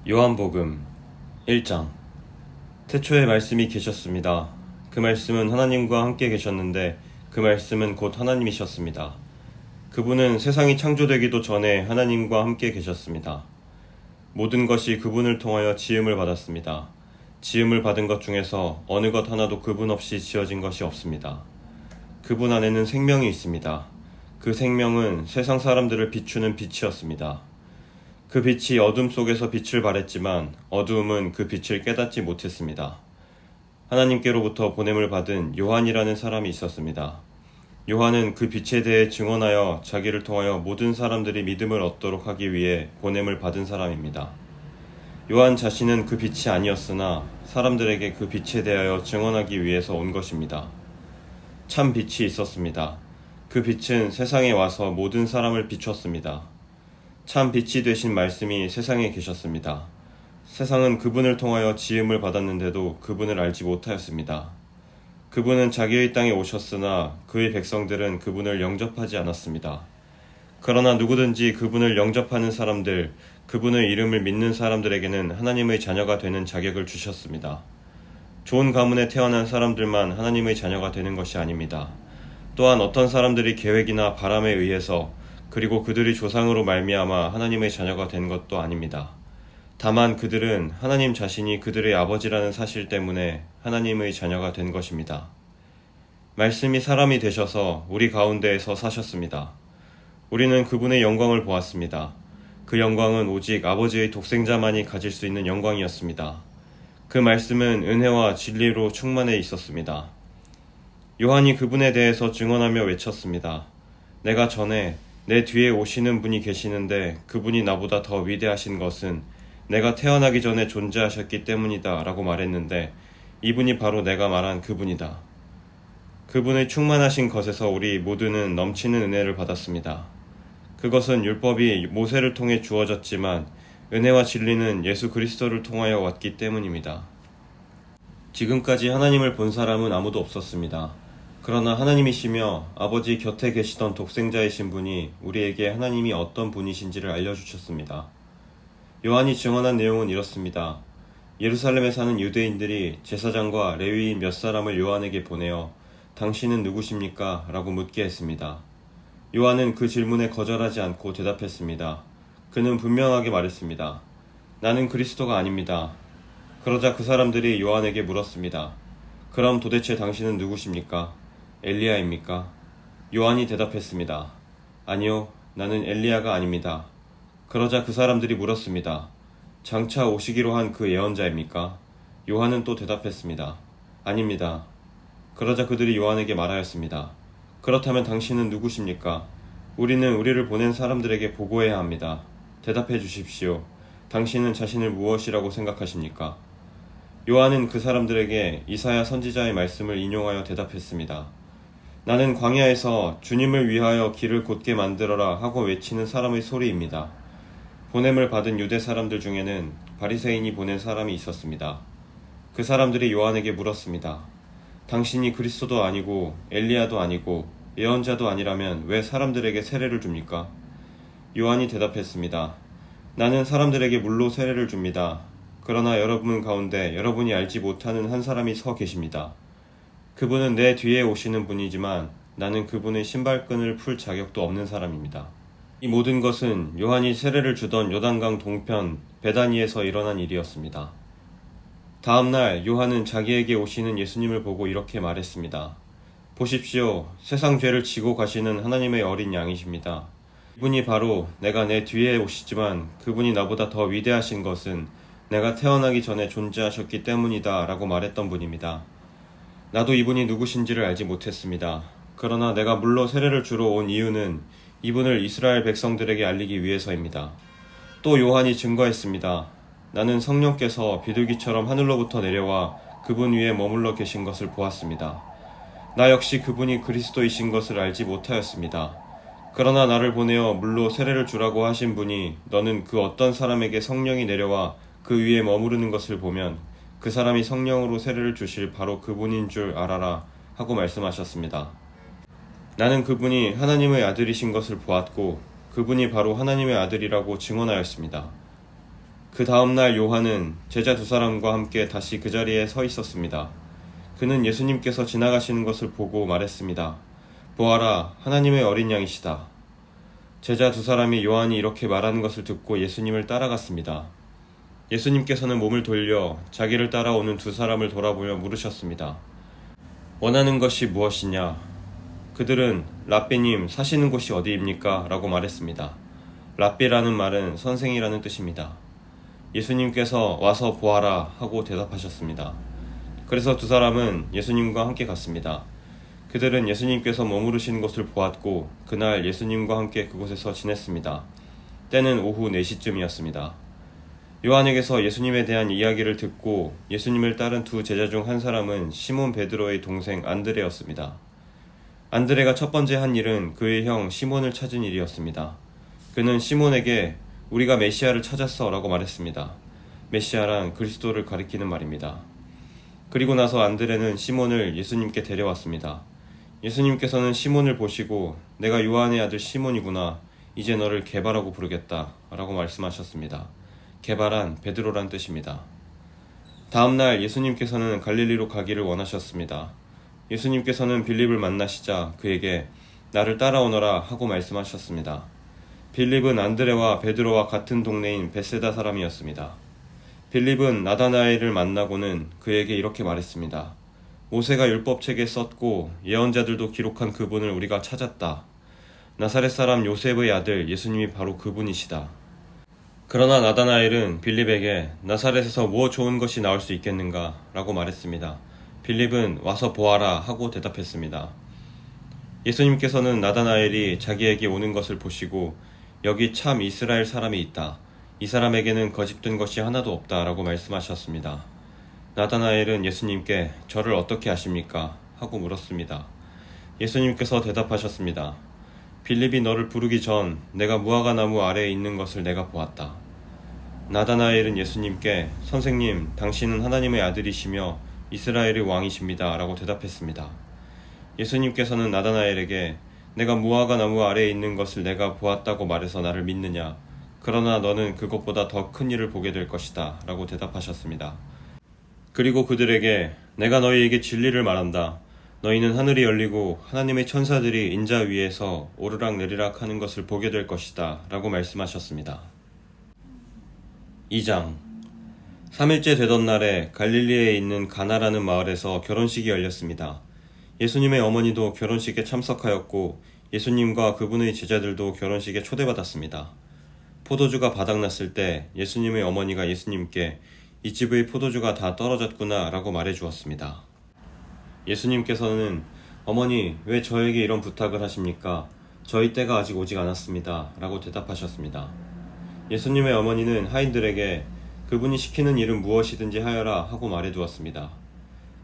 요한복음 1장. 태초에 말씀이 계셨습니다. 그 말씀은 하나님과 함께 계셨는데 그 말씀은 곧 하나님이셨습니다. 그분은 세상이 창조되기도 전에 하나님과 함께 계셨습니다. 모든 것이 그분을 통하여 지음을 받았습니다. 지음을 받은 것 중에서 어느 것 하나도 그분 없이 지어진 것이 없습니다. 그분 안에는 생명이 있습니다. 그 생명은 세상 사람들을 비추는 빛이었습니다. 그 빛이 어둠 속에서 빛을 발했지만 어두움은 그 빛을 깨닫지 못했습니다. 하나님께로부터 보냄을 받은 요한이라는 사람이 있었습니다. 요한은 그 빛에 대해 증언하여 자기를 통하여 모든 사람들이 믿음을 얻도록 하기 위해 보냄을 받은 사람입니다. 요한 자신은 그 빛이 아니었으나 사람들에게 그 빛에 대하여 증언하기 위해서 온 것입니다. 참 빛이 있었습니다. 그 빛은 세상에 와서 모든 사람을 비췄습니다. 참 빛이 되신 말씀이 세상에 계셨습니다. 세상은 그분을 통하여 지음을 받았는데도 그분을 알지 못하였습니다. 그분은 자기의 땅에 오셨으나 그의 백성들은 그분을 영접하지 않았습니다. 그러나 누구든지 그분을 영접하는 사람들, 그분의 이름을 믿는 사람들에게는 하나님의 자녀가 되는 자격을 주셨습니다. 좋은 가문에 태어난 사람들만 하나님의 자녀가 되는 것이 아닙니다. 또한 어떤 사람들이 계획이나 바람에 의해서 그리고 그들이 조상으로 말미암아 하나님의 자녀가 된 것도 아닙니다. 다만 그들은 하나님 자신이 그들의 아버지라는 사실 때문에 하나님의 자녀가 된 것입니다. 말씀이 사람이 되셔서 우리 가운데에서 사셨습니다. 우리는 그분의 영광을 보았습니다. 그 영광은 오직 아버지의 독생자만이 가질 수 있는 영광이었습니다. 그 말씀은 은혜와 진리로 충만해 있었습니다. 요한이 그분에 대해서 증언하며 외쳤습니다. 내가 전에 내 뒤에 오시는 분이 계시는데 그분이 나보다 더 위대하신 것은 내가 태어나기 전에 존재하셨기 때문이다 라고 말했는데 이분이 바로 내가 말한 그분이다. 그분의 충만하신 것에서 우리 모두는 넘치는 은혜를 받았습니다. 그것은 율법이 모세를 통해 주어졌지만 은혜와 진리는 예수 그리스도를 통하여 왔기 때문입니다. 지금까지 하나님을 본 사람은 아무도 없었습니다. 그러나 하나님이시며 아버지 곁에 계시던 독생자이신 분이 우리에게 하나님이 어떤 분이신지를 알려주셨습니다. 요한이 증언한 내용은 이렇습니다. 예루살렘에 사는 유대인들이 제사장과 레위인 몇 사람을 요한에게 보내어 당신은 누구십니까? 라고 묻게 했습니다. 요한은 그 질문에 거절하지 않고 대답했습니다. 그는 분명하게 말했습니다. 나는 그리스도가 아닙니다. 그러자 그 사람들이 요한에게 물었습니다. 그럼 도대체 당신은 누구십니까? 엘리야입니까? 요한이 대답했습니다. 아니요, 나는 엘리야가 아닙니다. 그러자 그 사람들이 물었습니다. 장차 오시기로 한 그 예언자입니까? 요한은 또 대답했습니다. 아닙니다. 그러자 그들이 요한에게 말하였습니다. 그렇다면 당신은 누구십니까? 우리는 우리를 보낸 사람들에게 보고해야 합니다. 대답해 주십시오. 당신은 자신을 무엇이라고 생각하십니까? 요한은 그 사람들에게 이사야 선지자의 말씀을 인용하여 대답했습니다. 나는 광야에서 주님을 위하여 길을 곧게 만들어라 하고 외치는 사람의 소리입니다. 보냄을 받은 유대 사람들 중에는 바리새인이 보낸 사람이 있었습니다. 그 사람들이 요한에게 물었습니다. 당신이 그리스도도 아니고 엘리야도 아니고 예언자도 아니라면 왜 사람들에게 세례를 줍니까? 요한이 대답했습니다. 나는 사람들에게 물로 세례를 줍니다. 그러나 여러분 가운데 여러분이 알지 못하는 한 사람이 서 계십니다. 그분은 내 뒤에 오시는 분이지만 나는 그분의 신발끈을 풀 자격도 없는 사람입니다. 이 모든 것은 요한이 세례를 주던 요단강 동편 베다니에서 일어난 일이었습니다. 다음날 요한은 자기에게 오시는 예수님을 보고 이렇게 말했습니다. 보십시오. 세상 죄를 지고 가시는 하나님의 어린 양이십니다. 이분이 바로 내가 내 뒤에 오시지만 그분이 나보다 더 위대하신 것은 내가 태어나기 전에 존재하셨기 때문이다 라고 말했던 분입니다. 나도 이분이 누구신지를 알지 못했습니다. 그러나 내가 물로 세례를 주러 온 이유는 이분을 이스라엘 백성들에게 알리기 위해서입니다. 또 요한이 증거했습니다. 나는 성령께서 비둘기처럼 하늘로부터 내려와 그분 위에 머물러 계신 것을 보았습니다. 나 역시 그분이 그리스도이신 것을 알지 못하였습니다. 그러나 나를 보내어 물로 세례를 주라고 하신 분이 너는 그 어떤 사람에게 성령이 내려와 그 위에 머무르는 것을 보면 그 사람이 성령으로 세례를 주실 바로 그분인 줄 알아라 하고 말씀하셨습니다. 나는 그분이 하나님의 아들이신 것을 보았고 그분이 바로 하나님의 아들이라고 증언하였습니다. 그 다음날 요한은 제자 두 사람과 함께 다시 그 자리에 서 있었습니다. 그는 예수님께서 지나가시는 것을 보고 말했습니다. 보아라, 하나님의 어린 양이시다. 제자 두 사람이 요한이 이렇게 말하는 것을 듣고 예수님을 따라갔습니다. 예수님께서는 몸을 돌려 자기를 따라오는 두 사람을 돌아보며 물으셨습니다. 원하는 것이 무엇이냐? 그들은 랍비님, 사시는 곳이 어디입니까? 라고 말했습니다. 랍비라는 말은 선생이라는 뜻입니다. 예수님께서 와서 보아라 하고 대답하셨습니다. 그래서 두 사람은 예수님과 함께 갔습니다. 그들은 예수님께서 머무르시는 것을 보았고 그날 예수님과 함께 그곳에서 지냈습니다. 때는 오후 4시쯤이었습니다. 요한에게서 예수님에 대한 이야기를 듣고 예수님을 따른 두 제자 중 한 사람은 시몬 베드로의 동생 안드레였습니다. 안드레가 첫 번째 한 일은 그의 형 시몬을 찾은 일이었습니다. 그는 시몬에게 우리가 메시아를 찾았어 라고 말했습니다. 메시아란 그리스도를 가리키는 말입니다. 그리고 나서 안드레는 시몬을 예수님께 데려왔습니다. 예수님께서는 시몬을 보시고 내가 요한의 아들 시몬이구나. 이제 너를 게바라고 부르겠다 라고 말씀하셨습니다. 게바란 베드로란 뜻입니다. 다음날 예수님께서는 갈릴리로 가기를 원하셨습니다. 예수님께서는 빌립을 만나시자 그에게 나를 따라오너라 하고 말씀하셨습니다. 빌립은 안드레와 베드로와 같은 동네인 벳세다 사람이었습니다. 빌립은 나다나엘을 만나고는 그에게 이렇게 말했습니다. 모세가 율법책에 썼고 예언자들도 기록한 그분을 우리가 찾았다. 나사렛 사람 요셉의 아들 예수님이 바로 그분이시다. 그러나 나다나엘은 빌립에게 나사렛에서 무엇 좋은 것이 나올 수 있겠는가? 라고 말했습니다. 빌립은 와서 보아라 하고 대답했습니다. 예수님께서는 나다나엘이 자기에게 오는 것을 보시고 여기 참 이스라엘 사람이 있다. 이 사람에게는 거짓된 것이 하나도 없다 라고 말씀하셨습니다. 나다나엘은 예수님께 저를 어떻게 아십니까? 하고 물었습니다. 예수님께서 대답하셨습니다. 빌립이 너를 부르기 전 내가 무화과 나무 아래에 있는 것을 내가 보았다. 나다나엘은 예수님께 선생님, 당신은 하나님의 아들이시며 이스라엘의 왕이십니다. 라고 대답했습니다. 예수님께서는 나다나엘에게 내가 무화과 나무 아래에 있는 것을 내가 보았다고 말해서 나를 믿느냐? 그러나 너는 그것보다 더 큰 일을 보게 될 것이다. 라고 대답하셨습니다. 그리고 그들에게 내가 너희에게 진리를 말한다. 너희는 하늘이 열리고 하나님의 천사들이 인자 위에서 오르락 내리락 하는 것을 보게 될 것이다. 라고 말씀하셨습니다. 2장 3일째 되던 날에 갈릴리에 있는 가나라는 마을에서 결혼식이 열렸습니다. 예수님의 어머니도 결혼식에 참석하였고 예수님과 그분의 제자들도 결혼식에 초대받았습니다. 포도주가 바닥났을 때 예수님의 어머니가 예수님께 이 집의 포도주가 다 떨어졌구나 라고 말해주었습니다. 예수님께서는 어머니, 왜 저에게 이런 부탁을 하십니까? 저희 때가 아직 오지 않았습니다. 라고 대답하셨습니다. 예수님의 어머니는 하인들에게 그분이 시키는 일은 무엇이든지 하여라 하고 말해두었습니다.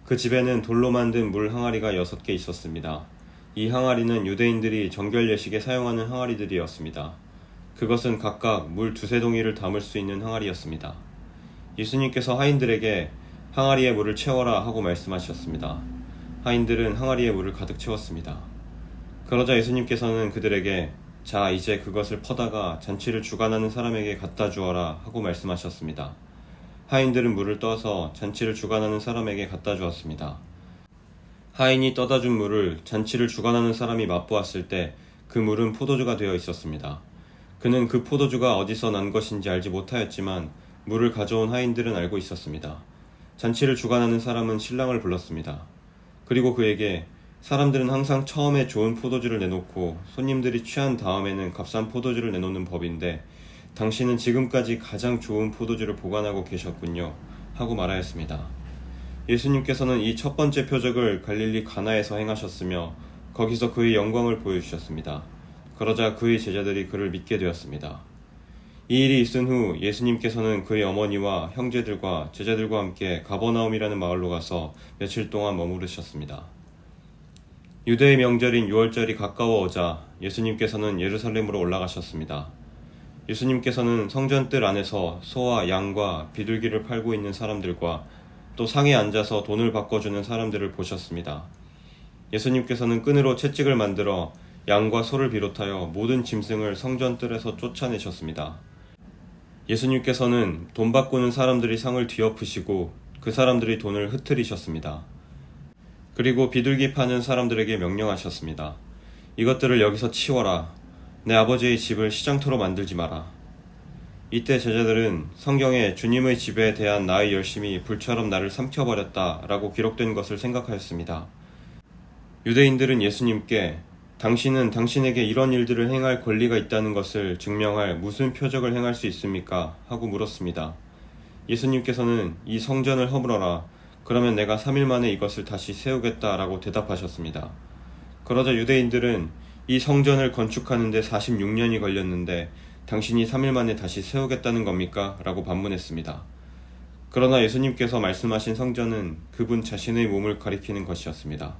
그 집에는 돌로 만든 물 항아리가 6개 있었습니다. 이 항아리는 유대인들이 정결 예식에 사용하는 항아리들이었습니다. 그것은 각각 물 2-3동이를 담을 수 있는 항아리였습니다. 예수님께서 하인들에게 항아리에 물을 채워라 하고 말씀하셨습니다. 하인들은 항아리에 물을 가득 채웠습니다. 그러자 예수님께서는 그들에게 자, 이제 그것을 퍼다가 잔치를 주관하는 사람에게 갖다 주어라 하고 말씀하셨습니다. 하인들은 물을 떠서 잔치를 주관하는 사람에게 갖다 주었습니다. 하인이 떠다 준 물을 잔치를 주관하는 사람이 맛보았을 때 그 물은 포도주가 되어 있었습니다. 그는 그 포도주가 어디서 난 것인지 알지 못하였지만 물을 가져온 하인들은 알고 있었습니다. 잔치를 주관하는 사람은 신랑을 불렀습니다. 그리고 그에게 사람들은 항상 처음에 좋은 포도주를 내놓고 손님들이 취한 다음에는 값싼 포도주를 내놓는 법인데 당신은 지금까지 가장 좋은 포도주를 보관하고 계셨군요. 하고 말하였습니다. 예수님께서는 이 첫 번째 표적을 갈릴리 가나에서 행하셨으며 거기서 그의 영광을 보여주셨습니다. 그러자 그의 제자들이 그를 믿게 되었습니다. 이 일이 있은 후 예수님께서는 그의 어머니와 형제들과 제자들과 함께 가버나움이라는 마을로 가서 며칠 동안 머무르셨습니다. 유대의 명절인 유월절이 가까워오자 예수님께서는 예루살렘으로 올라가셨습니다. 예수님께서는 성전뜰 안에서 소와 양과 비둘기를 팔고 있는 사람들과 또 상에 앉아서 돈을 바꿔주는 사람들을 보셨습니다. 예수님께서는 끈으로 채찍을 만들어 양과 소를 비롯하여 모든 짐승을 성전뜰에서 쫓아내셨습니다. 예수님께서는 돈 바꾸는 사람들이 상을 뒤엎으시고 그 사람들이 돈을 흩트리셨습니다. 그리고 비둘기 파는 사람들에게 명령하셨습니다. 이것들을 여기서 치워라. 내 아버지의 집을 시장터로 만들지 마라. 이때 제자들은 성경에 주님의 집에 대한 나의 열심이 불처럼 나를 삼켜버렸다 라고 기록된 것을 생각하였습니다. 유대인들은 예수님께 당신은 당신에게 이런 일들을 행할 권리가 있다는 것을 증명할 무슨 표적을 행할 수 있습니까? 하고 물었습니다. 예수님께서는 이 성전을 허물어라. 그러면 내가 3일 만에 이것을 다시 세우겠다 라고 대답하셨습니다. 그러자 유대인들은 이 성전을 건축하는 데 46년이 걸렸는데 당신이 3일 만에 다시 세우겠다는 겁니까? 라고 반문했습니다. 그러나 예수님께서 말씀하신 성전은 그분 자신의 몸을 가리키는 것이었습니다.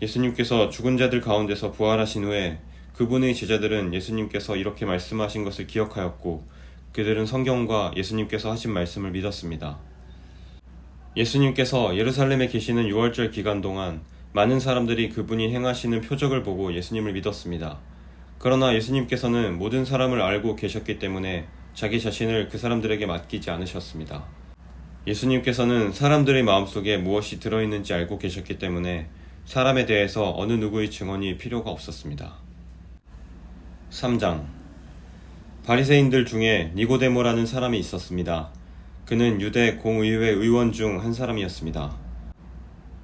예수님께서 죽은 자들 가운데서 부활하신 후에 그분의 제자들은 예수님께서 이렇게 말씀하신 것을 기억하였고 그들은 성경과 예수님께서 하신 말씀을 믿었습니다. 예수님께서 예루살렘에 계시는 6월절 기간 동안 많은 사람들이 그분이 행하시는 표적을 보고 예수님을 믿었습니다. 그러나 예수님께서는 모든 사람을 알고 계셨기 때문에 자기 자신을 그 사람들에게 맡기지 않으셨습니다. 예수님께서는 사람들의 마음속에 무엇이 들어있는지 알고 계셨기 때문에 사람에 대해서 어느 누구의 증언이 필요가 없었습니다. 3장 바리새인들 중에 니고데모라는 사람이 있었습니다. 그는 유대 공의회 의원 중 한 사람이었습니다.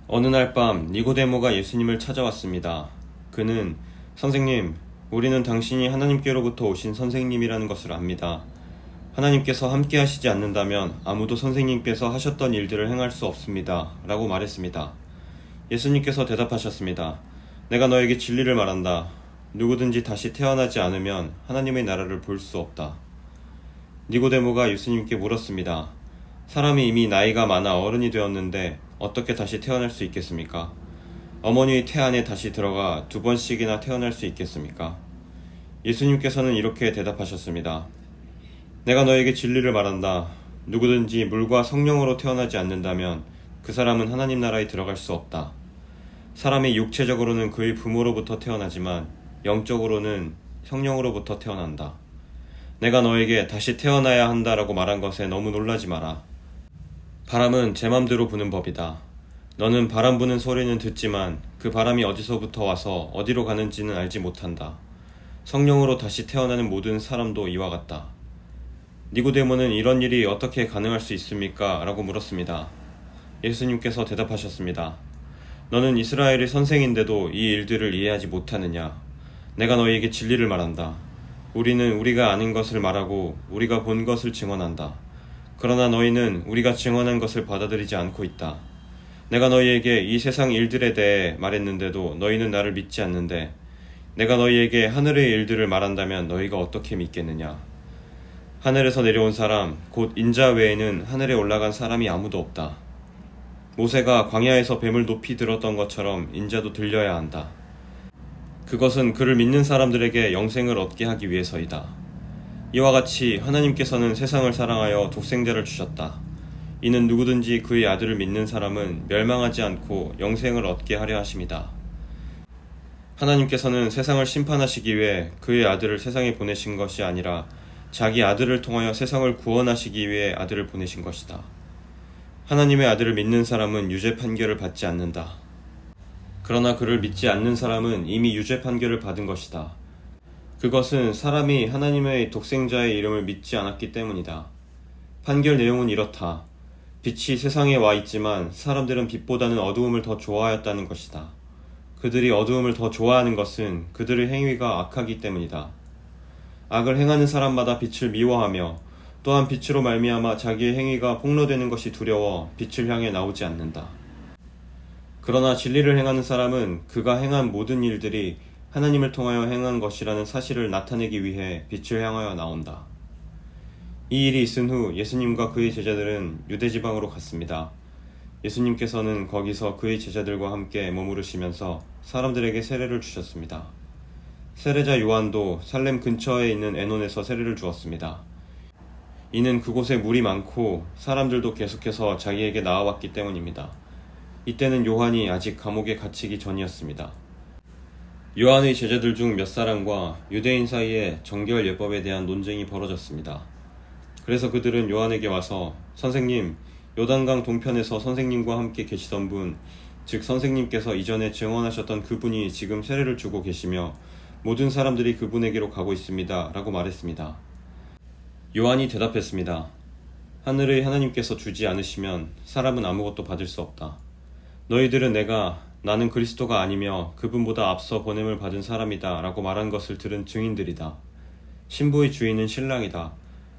어느 날 밤 니고데모가 예수님을 찾아왔습니다. 그는 선생님, 우리는 당신이 하나님께로부터 오신 선생님이라는 것을 압니다. 하나님께서 함께 하시지 않는다면 아무도 선생님께서 하셨던 일들을 행할 수 없습니다. 라고 말했습니다. 예수님께서 대답하셨습니다. 내가 너에게 진리를 말한다. 누구든지 다시 태어나지 않으면 하나님의 나라를 볼 수 없다. 니고데모가 예수님께 물었습니다. 사람이 이미 나이가 많아 어른이 되었는데 어떻게 다시 태어날 수 있겠습니까? 어머니의 태 안에 다시 들어가 2번씩이나 태어날 수 있겠습니까? 예수님께서는 이렇게 대답하셨습니다. 내가 너에게 진리를 말한다. 누구든지 물과 성령으로 태어나지 않는다면 그 사람은 하나님 나라에 들어갈 수 없다. 사람이 육체적으로는 그의 부모로부터 태어나지만 영적으로는 성령으로부터 태어난다. 내가 너에게 다시 태어나야 한다라고 말한 것에 너무 놀라지 마라. 바람은 제 맘대로 부는 법이다. 너는 바람 부는 소리는 듣지만 그 바람이 어디서부터 와서 어디로 가는지는 알지 못한다. 성령으로 다시 태어나는 모든 사람도 이와 같다. 니고데모는 이런 일이 어떻게 가능할 수 있습니까? 라고 물었습니다. 예수님께서 대답하셨습니다. 너는 이스라엘의 선생인데도 이 일들을 이해하지 못하느냐? 내가 너희에게 진리를 말한다. 우리는 우리가 아는 것을 말하고 우리가 본 것을 증언한다. 그러나 너희는 우리가 증언한 것을 받아들이지 않고 있다. 내가 너희에게 이 세상 일들에 대해 말했는데도 너희는 나를 믿지 않는데 내가 너희에게 하늘의 일들을 말한다면 너희가 어떻게 믿겠느냐? 하늘에서 내려온 사람, 곧 인자 외에는 하늘에 올라간 사람이 아무도 없다. 모세가 광야에서 뱀을 높이 들었던 것처럼 인자도 들려야 한다. 그것은 그를 믿는 사람들에게 영생을 얻게 하기 위해서이다. 이와 같이 하나님께서는 세상을 사랑하여 독생자를 주셨다. 이는 누구든지 그의 아들을 믿는 사람은 멸망하지 않고 영생을 얻게 하려 하심이다. 하나님께서는 세상을 심판하시기 위해 그의 아들을 세상에 보내신 것이 아니라 자기 아들을 통하여 세상을 구원하시기 위해 아들을 보내신 것이다. 하나님의 아들을 믿는 사람은 유죄 판결을 받지 않는다. 그러나 그를 믿지 않는 사람은 이미 유죄 판결을 받은 것이다. 그것은 사람이 하나님의 독생자의 이름을 믿지 않았기 때문이다. 판결 내용은 이렇다. 빛이 세상에 와 있지만 사람들은 빛보다는 어두움을 더 좋아하였다는 것이다. 그들이 어두움을 더 좋아하는 것은 그들의 행위가 악하기 때문이다. 악을 행하는 사람마다 빛을 미워하며 또한 빛으로 말미암아 자기의 행위가 폭로되는 것이 두려워 빛을 향해 나오지 않는다. 그러나 진리를 행하는 사람은 그가 행한 모든 일들이 하나님을 통하여 행한 것이라는 사실을 나타내기 위해 빛을 향하여 나온다. 이 일이 있은 후 예수님과 그의 제자들은 유대지방으로 갔습니다. 예수님께서는 거기서 그의 제자들과 함께 머무르시면서 사람들에게 세례를 주셨습니다. 세례자 요한도 살렘 근처에 있는 에논에서 세례를 주었습니다. 이는 그곳에 물이 많고 사람들도 계속해서 자기에게 나아왔기 때문입니다. 이때는 요한이 아직 감옥에 갇히기 전이었습니다. 요한의 제자들 중 몇 사람과 유대인 사이에 정결 예법에 대한 논쟁이 벌어졌습니다. 그래서 그들은 요한에게 와서 선생님, 요단강 동편에서 선생님과 함께 계시던 분, 즉 선생님께서 이전에 증언하셨던 그분이 지금 세례를 주고 계시며 모든 사람들이 그분에게로 가고 있습니다. 라고 말했습니다. 요한이 대답했습니다. 하늘의 하나님께서 주지 않으시면 사람은 아무것도 받을 수 없다. 너희들은 나는 그리스도가 아니며 그분보다 앞서 보냄을 받은 사람이다 라고 말한 것을 들은 증인들이다. 신부의 주인은 신랑이다.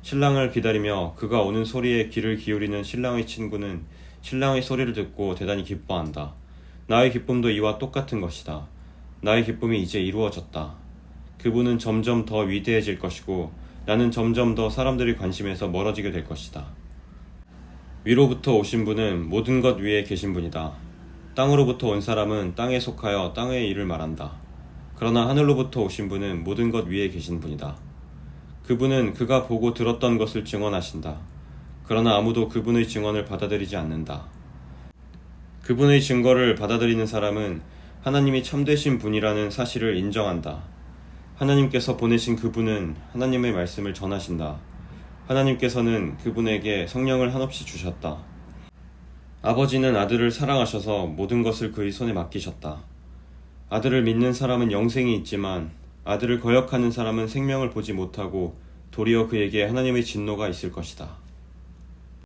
신랑을 기다리며 그가 오는 소리에 귀를 기울이는 신랑의 친구는 신랑의 소리를 듣고 대단히 기뻐한다. 나의 기쁨도 이와 똑같은 것이다. 나의 기쁨이 이제 이루어졌다. 그분은 점점 더 위대해질 것이고 나는 점점 더 사람들의 관심에서 멀어지게 될 것이다. 위로부터 오신 분은 모든 것 위에 계신 분이다. 땅으로부터 온 사람은 땅에 속하여 땅의 일을 말한다. 그러나 하늘로부터 오신 분은 모든 것 위에 계신 분이다. 그분은 그가 보고 들었던 것을 증언하신다. 그러나 아무도 그분의 증언을 받아들이지 않는다. 그분의 증거를 받아들이는 사람은 하나님이 참되신 분이라는 사실을 인정한다. 하나님께서 보내신 그분은 하나님의 말씀을 전하신다. 하나님께서는 그분에게 성령을 한없이 주셨다. 아버지는 아들을 사랑하셔서 모든 것을 그의 손에 맡기셨다. 아들을 믿는 사람은 영생이 있지만 아들을 거역하는 사람은 생명을 보지 못하고 도리어 그에게 하나님의 진노가 있을 것이다.